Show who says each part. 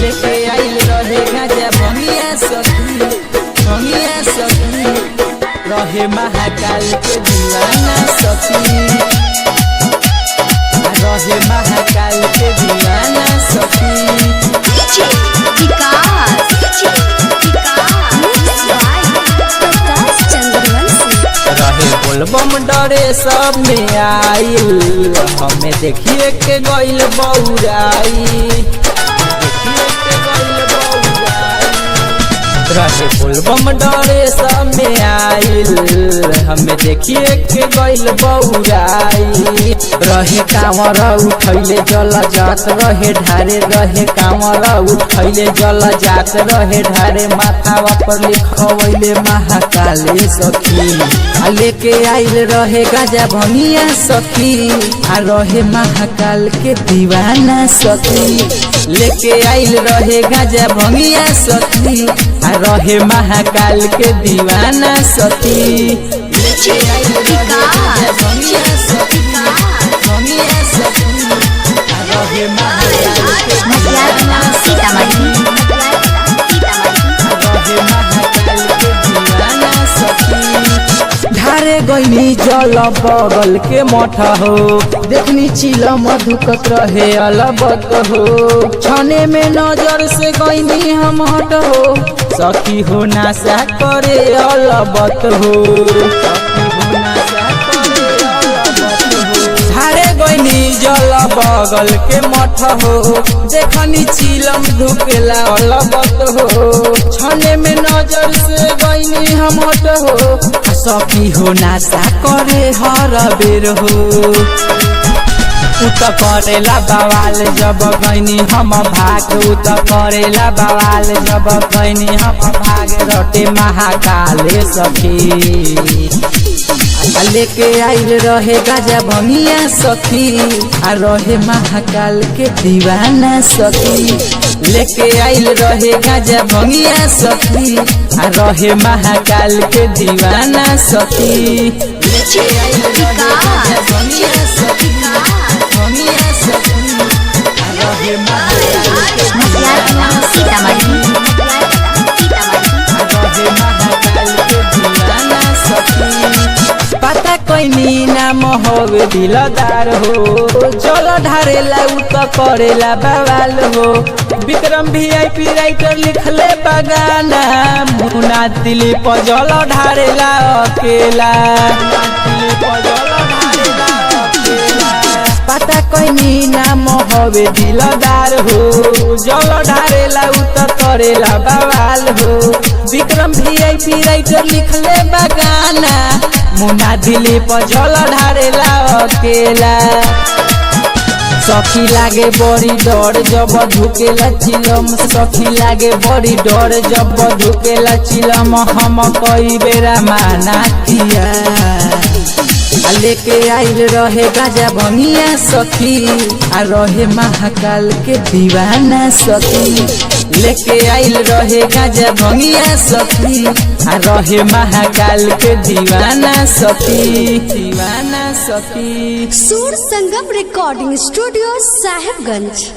Speaker 1: लेके आइल रहे गाजा भंगिया सखी रहे महाकाल के दीवाना सखी रहे महाकाल के दीवाना सखी रहे बोलबम डरे सब में आइल हमें देखिए के गइल बौराई रहे बोलबम डरे सब में आइल हमें देखिए के गइल बौराई रहे कांवर उठैले जल जात रहे ढारे रहे कांवर उठैले जल जात रहे ढारे माथावा पर लिखवैले महाकाले सखी लेके आइल रहे गाजा भंगिया सखी रहे महाकाल के दीवाना सखी लेके आइल रहे गाजा भंगिया सखी रहे महाकाल के दीवाना सखी लेके आइल रहे भंगिया सखी रहे महाकाल के दीवाना सखी रहे महाकाल के दीवाना सखी ढारे गईनी जल बगल के मठ हो देखनी चिला मधुकत रहे अलबत हो छने में नजर से गईनी हम हट हो सखी हो नासा करे अलबत हो ढारे गईनी जल बगल के मठ हो देखनी चिलम धुकेला अलबत हो छने में नजर से गईनी हम हट हो सखी हो नासा करे हर बेर हो उत करेला बवाल जब गईनी हम भाग उत करेला बवाल जब गईनी हम भाग रटे महाकाले सखी लेके आइल रहे गाजा भंगिया सखी रहे महाकाल के दीवाना सखी लेके आइल रहे गाजा भंगिया सखी रहे महाकाल के दीवाना सखी लेके आइल रहे गाजा भंगिया सखी रहे महाकाल के दीवाना सखी रहे महाकाल के दीवाना सखी पता कोई नाम होवे दिलदार हो जल ढारेला उत करेला बवाल हो विक्रम VIP राइटर लिखले बगाना मुना दिली पर जल ढारेला अकेला पता कोई नाम होवे दिलदार हो जल ढारेला उत करेला बवाल हो विक्रम VIP राइटर लिखले बगाना मुना दिली पर जल ढारेला अकेला सखी लागे बड़ी डर जब झुकेला चिलम सखी लागे बड़ी डर जब झुकेला चिलम हम कई बेरा माना किया लेके आइल रहे गाजा भंगिया सखी रहे महाकाल के दीवाना सखी लेके आइल रहे गाजा भंगिया सखी रहे महाकाल के दीवाना सखी
Speaker 2: सुर संगम रिकॉर्डिंग स्टूडियो साहेबगंज।